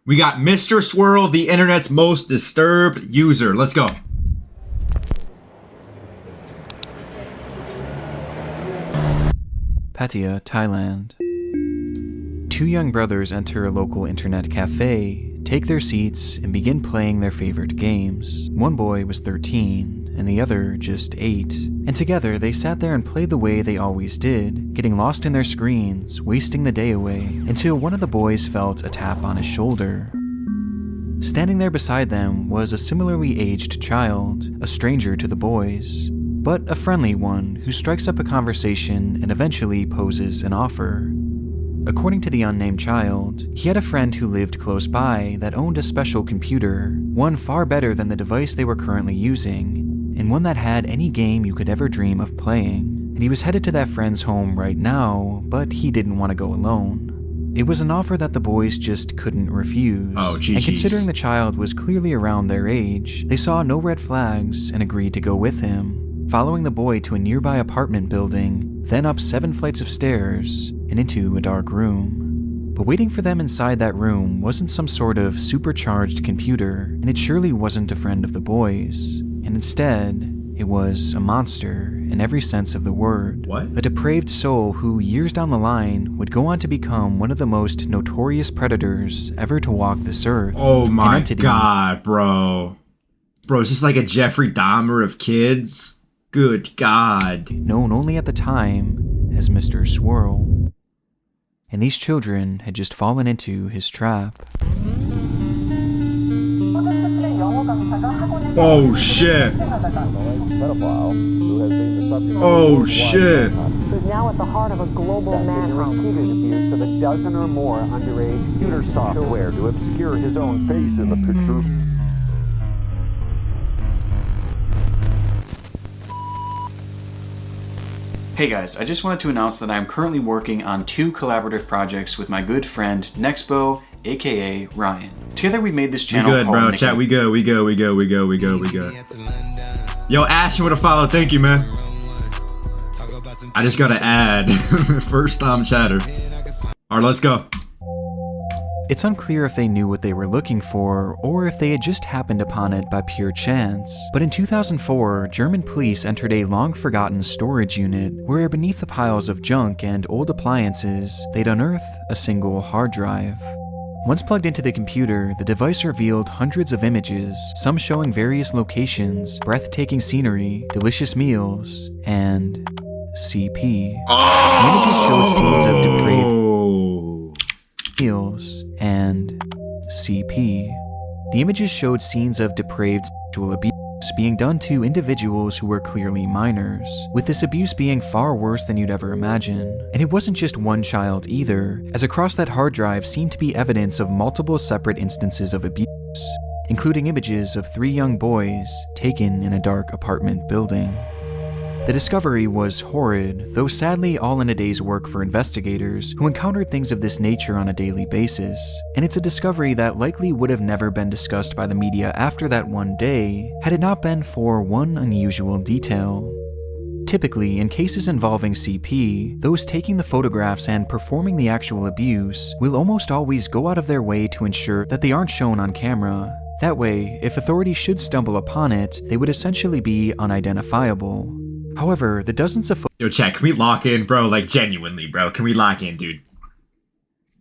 We got Mr. Swirl, the internet's most disturbed user. Let's go. Pattaya, Thailand. Two young brothers enter a local internet cafe, take their seats, and begin playing their favorite games. One boy was 13, and the other just 8. And together they sat there and played the way they always did, getting lost in their screens, wasting the day away, until one of the boys felt a tap on his shoulder. Standing there beside them was a similarly aged child, a stranger to the boys, but a friendly one who strikes up a conversation and eventually poses an offer. According to the unnamed child, he had a friend who lived close by that owned a special computer, one far better than the device they were currently using, and one that had any game you could ever dream of playing. And he was headed to that friend's home right now, but he didn't want to go alone. It was an offer that the boys just couldn't refuse. Oh, geez. And considering the child was clearly around their age, they saw no red flags and agreed to go with him, following the boy to a nearby apartment building, then up 7 flights of stairs and into a dark room. But waiting for them inside that room wasn't some sort of supercharged computer, and it surely wasn't a friend of the boys. And instead, it was a monster in every sense of the word. What? A depraved soul who, years down the line, would go on to become one of the most notorious predators ever to walk this earth. Oh my god, bro. Bro, it's just like a Jeffrey Dahmer of kids. Good god. Known only at the time as Mr. Swirl. And these children had just fallen into his trap. Oh shit. Oh shit. Who's now at the heart of a global manhunt. Repeated abuse of a dozen or more underage computer software to obscure his own face in the picture. Hey guys, I just wanted to announce that I am currently working on 2 collaborative projects with my good friend Nexpo, aka Ryan. Together we made this channel We good, bro. Chat, we go. Yo, Ashton with a follow. Thank you, man. I just got to add. First time chatter. All right, let's go. It's unclear if they knew what they were looking for, or if they had just happened upon it by pure chance. But in 2004, German police entered a long-forgotten storage unit, where beneath the piles of junk and old appliances, they'd unearth a single hard drive. Once plugged into the computer, the device revealed hundreds of images, some showing various locations, breathtaking scenery, delicious meals, and CP. The images showed scenes of depraved meals and CP. The images showed scenes of depraved sexual abuse being done to individuals who were clearly minors, with this abuse being far worse than you'd ever imagine. And it wasn't just one child either, as across that hard drive seemed to be evidence of multiple separate instances of abuse, including images of 3 young boys taken in a dark apartment building. The discovery was horrid, though sadly all in a day's work for investigators who encountered things of this nature on a daily basis, and it's a discovery that likely would have never been discussed by the media after that one day had it not been for one unusual detail. Typically, in cases involving CP, those taking the photographs and performing the actual abuse will almost always go out of their way to ensure that they aren't shown on camera. That way, if authorities should stumble upon it, they would essentially be unidentifiable. However, the dozens of Yo, chat, can we lock in, bro? Like, genuinely, bro. Can we lock in, dude?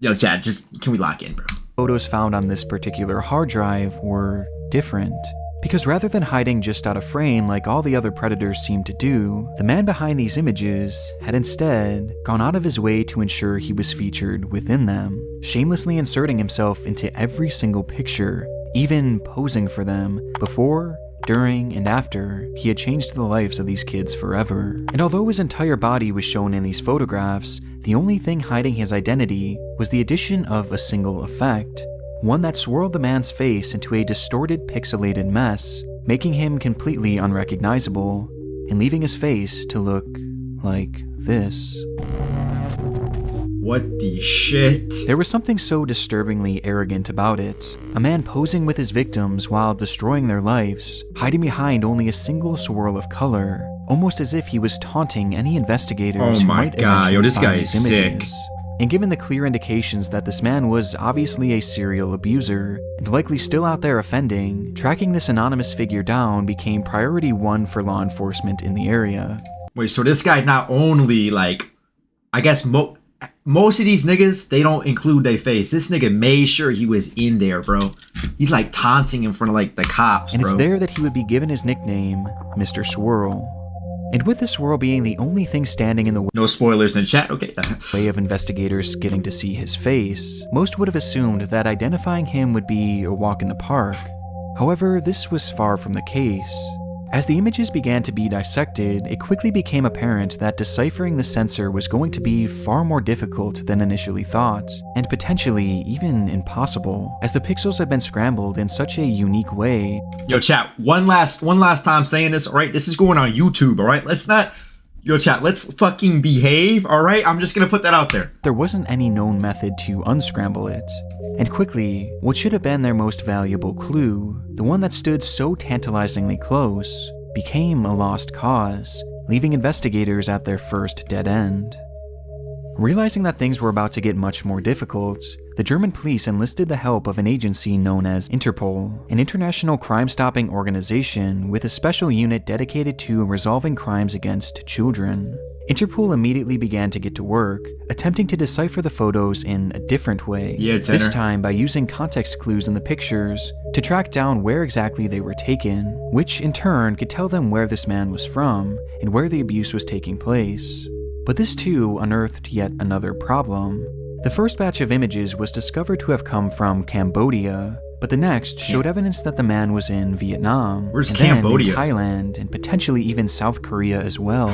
Yo, chat, just, can we lock in, bro? photos found on this particular hard drive were different. Because rather than hiding just out of frame like all the other predators seemed to do, the man behind these images had instead gone out of his way to ensure he was featured within them, shamelessly inserting himself into every single picture, even posing for them, before, during, and after he had changed the lives of these kids forever. And although his entire body was shown in these photographs, the only thing hiding his identity was the addition of a single effect, one that swirled the man's face into a distorted, pixelated mess, making him completely unrecognizable, and leaving his face to look like this. What the shit? There was something so disturbingly arrogant about it. A man posing with his victims while destroying their lives, hiding behind only a single swirl of color, almost as if he was taunting any investigators who might eventually this guy find is his sick. images. And given the clear indications that this man was obviously a serial abuser, and likely still out there offending, tracking this anonymous figure down became priority one for law enforcement in the area. Wait, so this guy not only, like, I guess most of these niggas, they don't include their face. This nigga made sure he was in there, bro. He's like taunting in front of like the cops, and bro. It's there that he would be given his nickname, Mr. Swirl. And with the swirl being the only thing standing in the No spoilers in the chat, okay. way of investigators getting to see his face, most would have assumed that identifying him would be a walk in the park. However, this was far from the case. As the images began to be dissected, it quickly became apparent that deciphering the sensor was going to be far more difficult than initially thought, and potentially even impossible, as the pixels had been scrambled in such a unique way. Yo, chat, one last time saying this, alright? This is going on YouTube, alright? Let's not... Yo, chat, let's fucking behave, alright? I'm just gonna put that out there. There wasn't any known method to unscramble it. And quickly, what should have been their most valuable clue, the one that stood so tantalizingly close, became a lost cause, leaving investigators at their first dead end. Realizing that things were about to get much more difficult, the German police enlisted the help of an agency known as Interpol, an international crime-stopping organization with a special unit dedicated to resolving crimes against children. Interpol immediately began to get to work, attempting to decipher the photos in a different way, this time by using context clues in the pictures to track down where exactly they were taken, which in turn could tell them where this man was from and where the abuse was taking place. But this too unearthed yet another problem. The first batch of images was discovered to have come from Cambodia, but the next showed evidence that the man was in Vietnam, Where's and Cambodia? then in Thailand, and potentially even South Korea as well.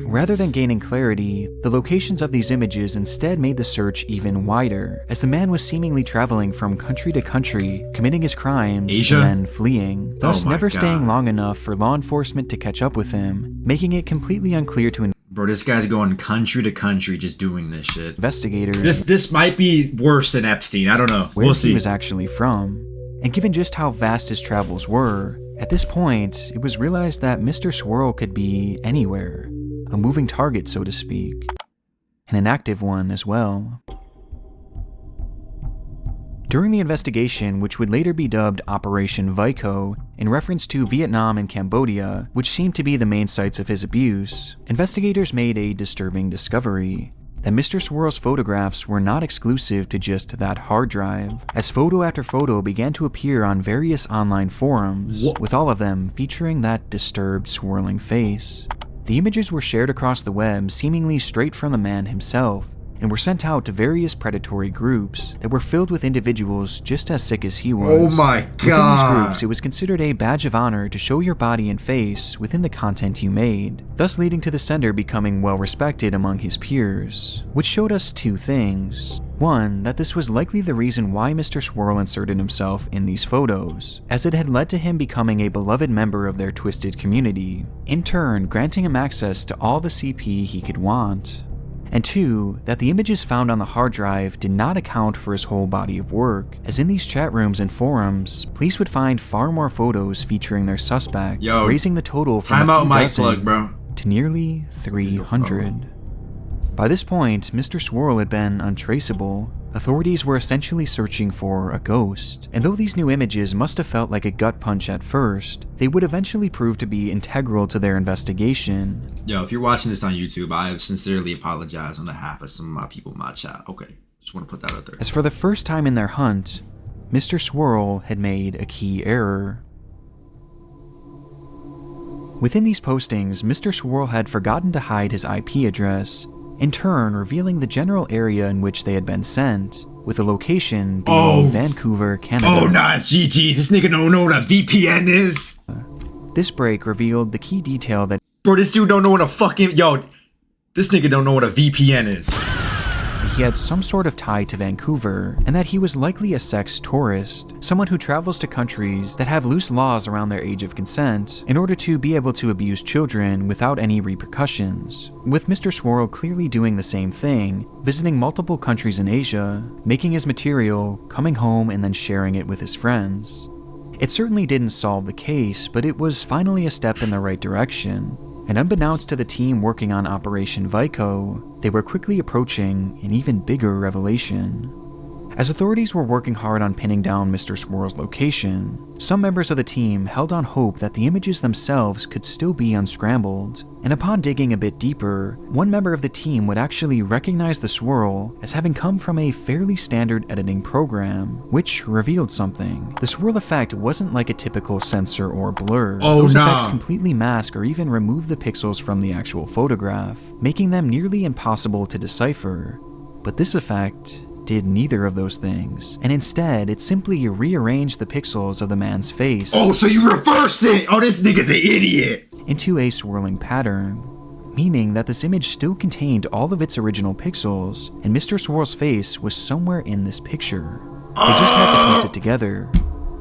Rather than gaining clarity, the locations of these images instead made the search even wider, as the man was seemingly traveling from country to country, committing his crimes Asia? and then fleeing, thus Oh my never staying God. long enough for law enforcement to catch up with him, making it completely unclear to Bro, this guy's going country to country just doing this shit. investigators This might be worse than Epstein, I don't know. where We'll he see. was actually from. And given just how vast his travels were, at this point, it was realized that Mr. Swirl could be anywhere. A moving target, so to speak. And an active one as well. During the investigation, which would later be dubbed Operation Vico, in reference to Vietnam and Cambodia, which seemed to be the main sites of his abuse, investigators made a disturbing discovery. That Mr. Swirl's photographs were not exclusive to just that hard drive, as photo after photo began to appear on various online forums, with all of them featuring that disturbed, swirling face. The images were shared across the web seemingly straight from the man himself, and were sent out to various predatory groups that were filled with individuals just as sick as he was. Oh my Within these God. groups, it was considered a badge of honor to show your body and face within the content you made, thus leading to the sender becoming well respected among his peers, which showed us two things. One, that this was likely the reason why Mr. Swirl inserted himself in these photos, as it had led to him becoming a beloved member of their twisted community, in turn granting him access to all the CP he could want. And two, that the images found on the hard drive did not account for his whole body of work, as in these chat rooms and forums, police would find far more photos featuring their suspect, Yo, raising the total from Time a out few mic dozen plug, bro. to nearly 300. By this point, Mr. Swirl had been untraceable. Authorities were essentially searching for a ghost, and though these new images must have felt like a gut punch at first, they would eventually prove to be integral to their investigation. Yo, if you're watching this on YouTube, I sincerely apologize on behalf of some of my people in my chat. Okay, just want to put that out there. As for the first time in their hunt, Mr. Swirl had made a key error. Within these postings, Mr. Swirl had forgotten to hide his IP address, in turn revealing the general area in which they had been sent, with the location being Vancouver, Canada. Oh, nah, it's GG's. This nigga don't know what a VPN is. This break revealed the key detail that Bro, this dude don't know what a fucking... Yo, this nigga don't know what a VPN is. he had some sort of tie to Vancouver, and that he was likely a sex tourist, someone who travels to countries that have loose laws around their age of consent in order to be able to abuse children without any repercussions, with Mr. Swirl clearly doing the same thing, visiting multiple countries in Asia, making his material, coming home, and then sharing it with his friends. It certainly didn't solve the case, but it was finally a step in the right direction. And unbeknownst to the team working on Operation Vico, they were quickly approaching an even bigger revelation. As authorities were working hard on pinning down Mr. Swirl's location, some members of the team held on hope that the images themselves could still be unscrambled, and upon digging a bit deeper, one member of the team would actually recognize the swirl as having come from a fairly standard editing program, which revealed something. The swirl effect wasn't like a typical sensor or blur. Those effects completely mask or even remove the pixels from the actual photograph, making them nearly impossible to decipher. But this effect did neither of those things, and instead it simply rearranged the pixels of the man's face. Oh, so you reverse it! Oh, this nigga's an idiot! Into a swirling pattern, meaning that this image still contained all of its original pixels, and Mr. Swirl's face was somewhere in this picture. They just had to piece it together.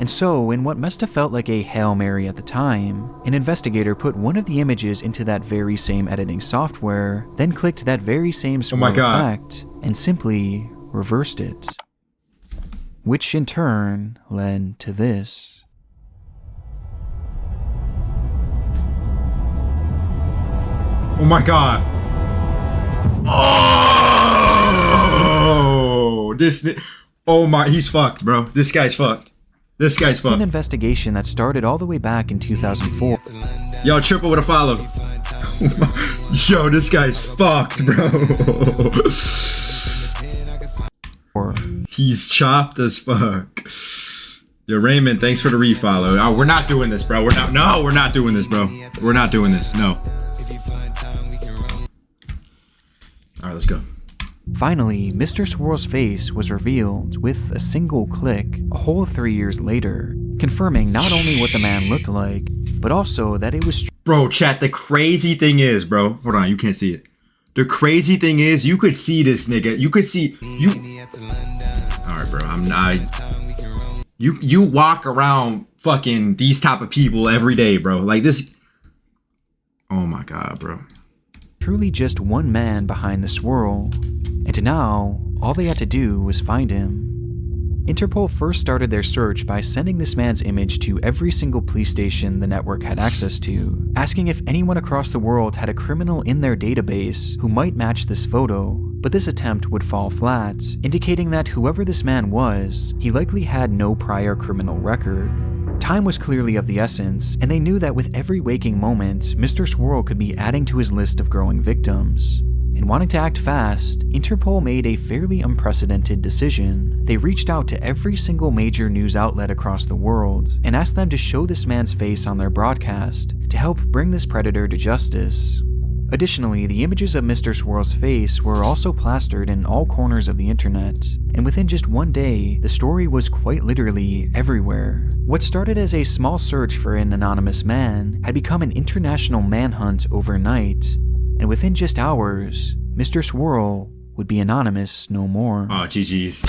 And so, in what must have felt like a Hail Mary at the time, an investigator put one of the images into that very same editing software, then clicked that very same swirl effect, and simply reversed it. Which in turn led to this. Oh my god. Oh, oh my, he's fucked, bro. This guy's fucked. This guy's fucked. An investigation that started all the way back in 2004. Yo, triple with a follow. Yo, this guy's fucked, bro. He's chopped as fuck. Yo, Raymond, thanks for the refollow. Oh, we're not doing this, bro. We're not doing this, bro. We're not doing this. No. All right, let's go. Finally, Mr. Swirl's face was revealed with a single click a whole 3 years later, confirming not only what the man looked like, but also that it was Bro, chat, the crazy thing is, bro. Hold on, you can't see it. The crazy thing is, you could see this nigga. You could see you. All right, bro. I'm not. You walk around fucking these type of people every day, bro. Like this. Oh my god, bro. Truly just one man behind the swirl, and now all they had to do was find him. Interpol first started their search by sending this man's image to every single police station the network had access to, asking if anyone across the world had a criminal in their database who might match this photo, but this attempt would fall flat, indicating that whoever this man was, he likely had no prior criminal record. Time was clearly of the essence, and they knew that with every waking moment, Mr. Swirl could be adding to his list of growing victims. And wanting to act fast, Interpol made a fairly unprecedented decision. They reached out to every single major news outlet across the world and asked them to show this man's face on their broadcast to help bring this predator to justice. Additionally, the images of Mr. Swirl's face were also plastered in all corners of the internet, and within just one day, the story was quite literally everywhere. What started as a small search for an anonymous man had become an international manhunt overnight, and within just hours, Mr. Swirl would be anonymous no more. Oh, GG's.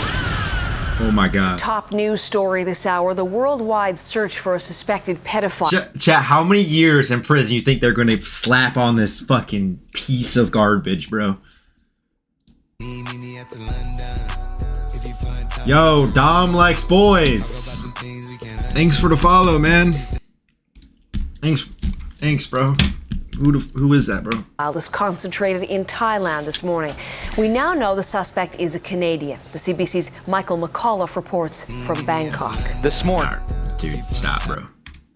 Oh my god. Top news story this hour, the worldwide search for a suspected pedophile. Chat, how many years in prison you think they're gonna slap on this fucking piece of garbage, bro? Yo, Dom likes boys. Thanks for the follow, man. Thanks, bro. Who is that, bro? Is concentrated in Thailand this morning. We now know the suspect is a Canadian. The CBC's Michael McAuliffe reports from Bangkok. This morning, Dude, stop, bro.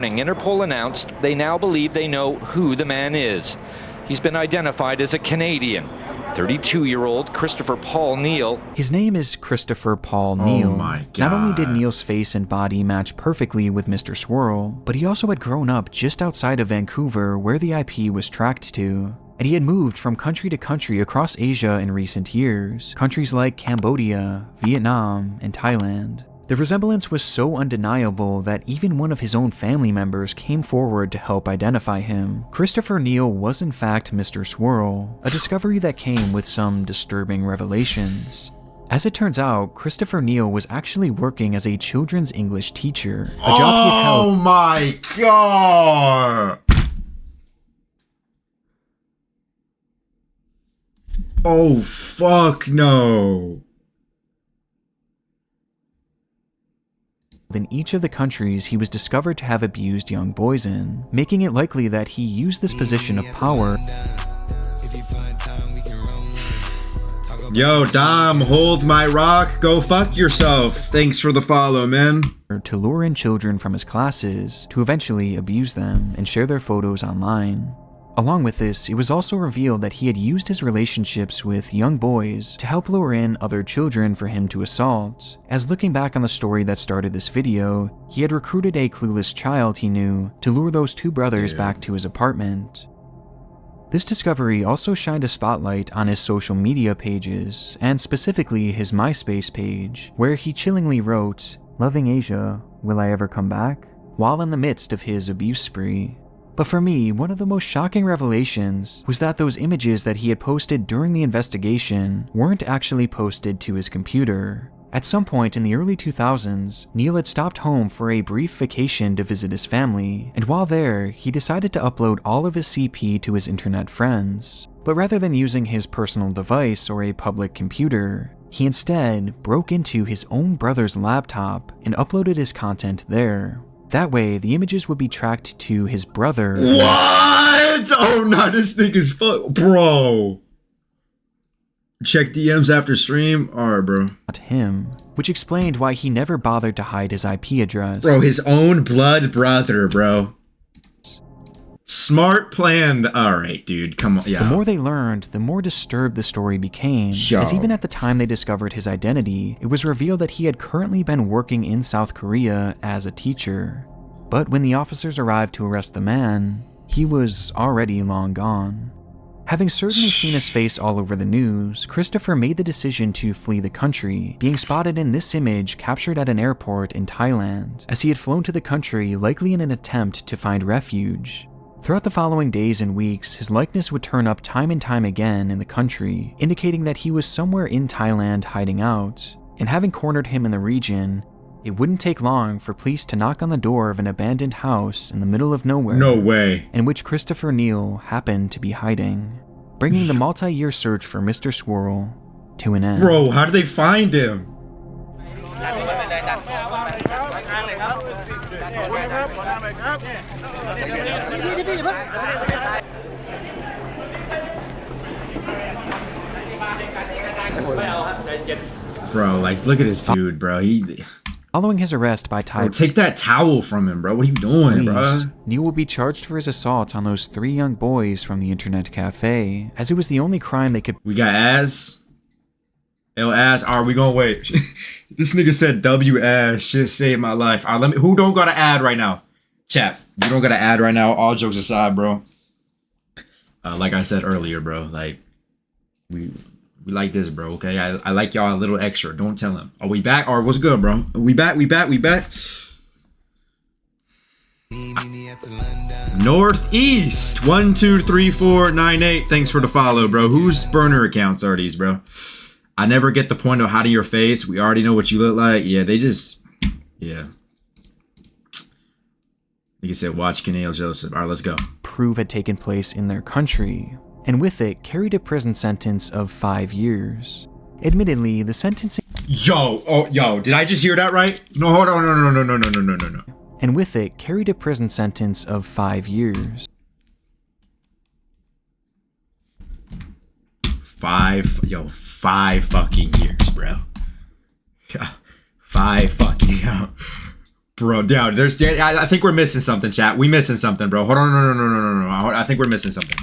Interpol announced they now believe they know who the man is. He's been identified as a Canadian, 32-year-old Christopher Paul Neal. His name is Christopher Paul Neal. Oh my god. Not only did Neal's face and body match perfectly with Mr. Swirl, but he also had grown up just outside of Vancouver where the IP was tracked to. And he had moved from country to country across Asia in recent years, countries like Cambodia, Vietnam, and Thailand. The resemblance was so undeniable that even one of his own family members came forward to help identify him. Christopher Neal was in fact Mr. Swirl, a discovery that came with some disturbing revelations. As it turns out, Christopher Neal was actually working as a children's English teacher, a job he had held. Oh my god! Oh fuck no! in each of the countries he was discovered to have abused young boys in, making it likely that he used this position of power. Yo, Dom, hold my rock, go fuck yourself. Thanks for the follow, man. To lure in children from his classes to eventually abuse them and share their photos online. Along with this, it was also revealed that he had used his relationships with young boys to help lure in other children for him to assault. As looking back on the story that started this video, he had recruited a clueless child he knew to lure those two brothers back to his apartment. This discovery also shined a spotlight on his social media pages, and specifically his MySpace page, where he chillingly wrote, "Loving Asia, will I ever come back?" while in the midst of his abuse spree. But for me, one of the most shocking revelations was that those images that he had posted during the investigation weren't actually posted to his computer. At some point in the early 2000s, Neil had stopped home for a brief vacation to visit his family, and while there, he decided to upload all of his CP to his internet friends. But rather than using his personal device or a public computer, he instead broke into his own brother's laptop and uploaded his content there. That way, the images would be tracked to his brother. What? Oh no, this nigga's fuck, bro. Check DMs after stream? Alright, bro. Not him, which explained why he never bothered to hide his IP address. Bro, his own blood brother, bro. Smart plan. Alright, dude, come on. Yeah. The more they learned, the more disturbed the story became, as even at the time they discovered his identity, it was revealed that he had currently been working in South Korea as a teacher. But when the officers arrived to arrest the man, he was already long gone. Having certainly seen his face all over the news, Christopher made the decision to flee the country, being spotted in this image captured at an airport in Thailand, as he had flown to the country likely in an attempt to find refuge. Throughout the following days and weeks, his likeness would turn up time and time again in the country, indicating that he was somewhere in Thailand hiding out. And having cornered him in the region, it wouldn't take long for police to knock on the door of an abandoned house in the middle of nowhere. No way. In which Christopher Neil happened to be hiding, bringing the multi-year search for Mr. Swirl to an end. Bro, how did they find him? Bro, like, look at this dude, bro. Following his arrest by Thai, bro, take that towel from him, bro. What are you doing, bro? Neil will be charged for his assault on those 3 young boys from the internet cafe, as it was the only crime they could. We got Az. L Az. Alright, we gonna wait. This nigga said W Az. Shit saved my life. Alright, let me. Who don't got to add right now? Chat. You don't got to add right now. All jokes aside, bro. Like I said earlier, bro. Like we like this, bro. Okay, I like y'all a little extra. Don't tell him. Are we back? Or what's good, bro? We back. Northeast 1 2 3 4 9 8. Thanks for the follow, bro. Whose burner accounts are these, bro? I never get the point of hiding your face. We already know what you look like. Yeah, they just, yeah. Like I said, watch Kenale Joseph. All right, let's go. Prove had taken place in their country, and with it carried a prison sentence of 5 years. Admittedly, the sentencing. Yo, did I just hear that right? No, hold on, no. And with it carried a prison sentence of 5 years. 5 fucking years, bro. 5 fucking, bro. Down. I think we're missing something, chat. We missing something, bro. Hold on, no. I think we're missing something.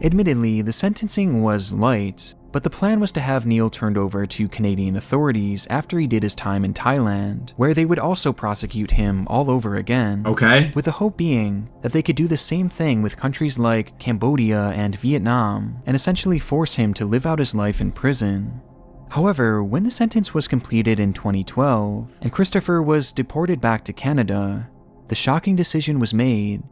Admittedly, the sentencing was light, but the plan was to have Neil turned over to Canadian authorities after he did his time in Thailand, where they would also prosecute him all over again. Okay. With the hope being that they could do the same thing with countries like Cambodia and Vietnam, and essentially force him to live out his life in prison. However, when the sentence was completed in 2012, and Christopher was deported back to Canada, the shocking decision was made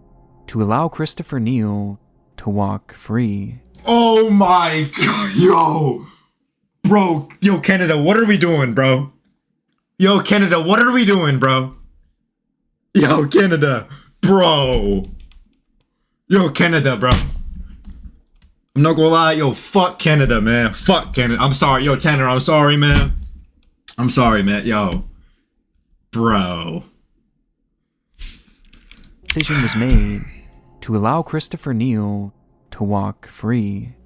to allow Christopher Neil to walk free. Oh my god, yo, Canada, what are we doing, bro? Yo, Canada, what are we doing, bro? Yo, Canada, bro. Yo, Canada, bro. I'm not gonna lie, yo, fuck Canada, man. Fuck Canada. I'm sorry, yo, Tanner, I'm sorry, man. I'm sorry, man, yo. Bro. Decision was made to allow Christopher Neal to walk free.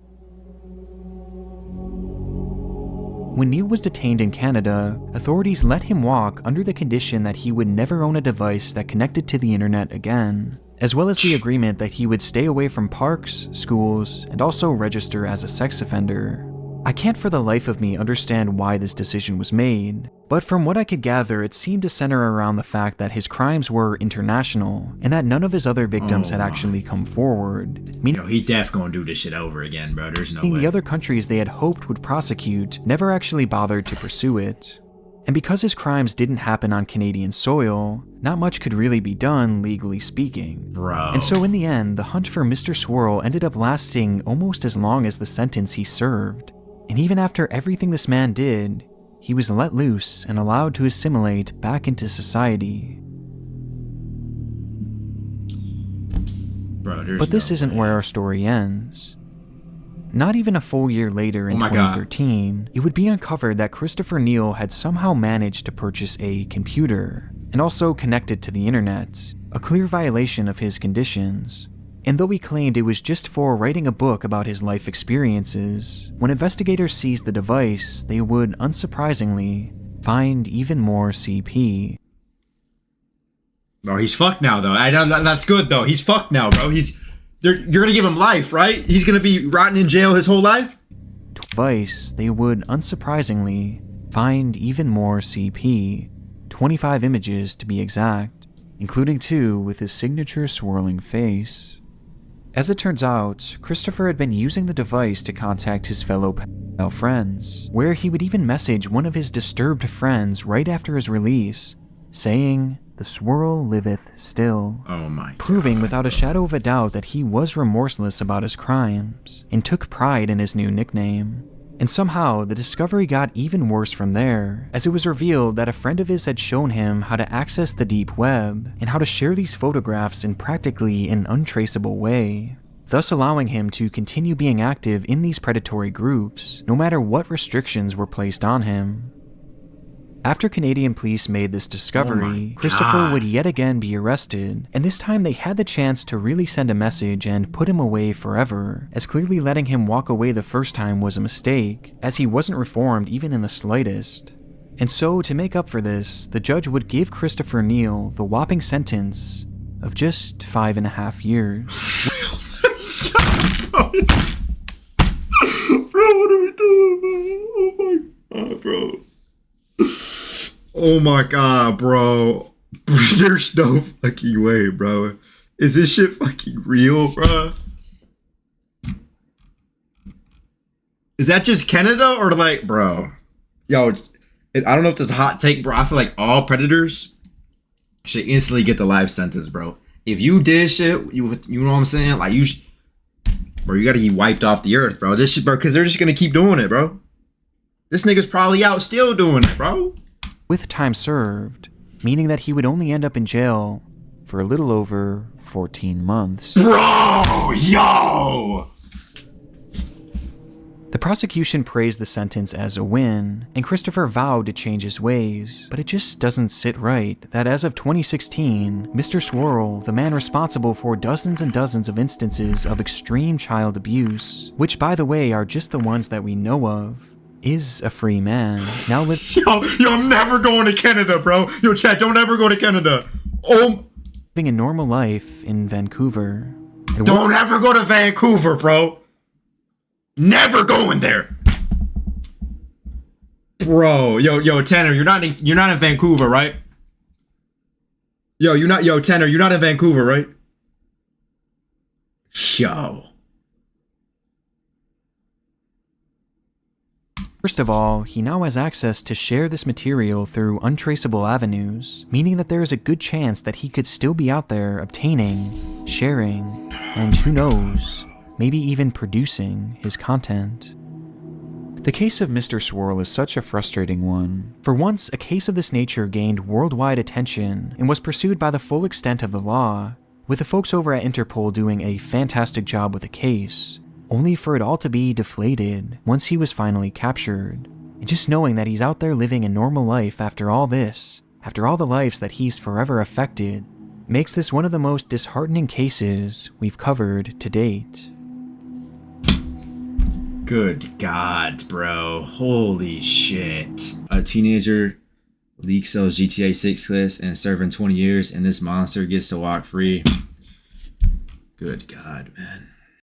When Neal was detained in Canada, authorities let him walk under the condition that he would never own a device that connected to the internet again, as well as the agreement that he would stay away from parks, schools, and also register as a sex offender. I can't for the life of me understand why this decision was made, but from what I could gather, it seemed to center around the fact that his crimes were international, and that none of his other victims had actually come forward. Yo, he def gonna do this shit over again, bro. There's no way. The other countries they had hoped would prosecute never actually bothered to pursue it. And because his crimes didn't happen on Canadian soil, not much could really be done, legally speaking. Bro. And so in the end, the hunt for Mr. Swirl ended up lasting almost as long as the sentence he served. And even after everything this man did, he was let loose and allowed to assimilate back into society. Bro, but this isn't where our story ends. Not even a full year later in 2013, it would be uncovered that Christopher Neal had somehow managed to purchase a computer and also connect it to the internet, a clear violation of his conditions. And though he claimed it was just for writing a book about his life experiences, when investigators seized the device, they would, unsurprisingly, find even more CP. Bro, he's fucked now, though. I know that's good, though. He's fucked now, bro. You're gonna give him life, right? He's gonna be rotting in jail his whole life? Device, they would, unsurprisingly, find even more CP. 25 images to be exact, including 2 with his signature swirling face. As it turns out, Christopher had been using the device to contact his fellow pedophile friends, where he would even message one of his disturbed friends right after his release, saying, "The swirl liveth still." Oh my God. Proving without a shadow of a doubt that he was remorseless about his crimes, and took pride in his new nickname. And somehow, the discovery got even worse from there, as it was revealed that a friend of his had shown him how to access the deep web, and how to share these photographs in practically an untraceable way, thus allowing him to continue being active in these predatory groups, no matter what restrictions were placed on him. After Canadian police made this discovery, Christopher would yet again be arrested, and this time they had the chance to really send a message and put him away forever, as clearly letting him walk away the first time was a mistake, as he wasn't reformed even in the slightest. And so, to make up for this, the judge would give Christopher Neal the whopping sentence of just 5.5 years. Bro, what are we doing, man? Oh my God, bro. Oh my God, bro. There's no fucking way, bro. Is this shit fucking real, bro? Is that just Canada or like, bro? Yo, I don't know if this is a hot take, bro. I feel like all predators should instantly get the life sentence, bro. If you did shit, you know what I'm saying? Like, bro, you gotta get wiped off the earth, bro. This shit, bro, because they're just gonna keep doing it, bro. This nigga's probably out still doing it, bro. With time served, meaning that he would only end up in jail for a little over 14 months. Bro, yo! The prosecution praised the sentence as a win, and Christopher vowed to change his ways, but it just doesn't sit right that as of 2016, Mr. Swirl, the man responsible for dozens and dozens of instances of extreme child abuse, which by the way are just the ones that we know of, is a free man. Now living I'm never going to Canada, bro. Yo, Chad, don't ever go to Canada. Living a normal life in Vancouver. Don't ever go to Vancouver, bro. Never going there. Bro, yo, Tanner, you're not in Vancouver, right? Tanner, you're not in Vancouver, right? Yo. First of all, he now has access to share this material through untraceable avenues, meaning that there is a good chance that he could still be out there obtaining, sharing, and who knows, maybe even producing his content. The case of Mr. Swirl is such a frustrating one. For once, a case of this nature gained worldwide attention and was pursued by the full extent of the law, with the folks over at Interpol doing a fantastic job with the case, only for it all to be deflated once he was finally captured. And just knowing that he's out there living a normal life after all this after all the lives that he's forever affected, makes this one of the most disheartening cases we've covered to date. Good God, bro. Holy shit. A teenager leaks sells GTA 6 clips and serving 20 years, and this monster gets to walk free. Good God, man.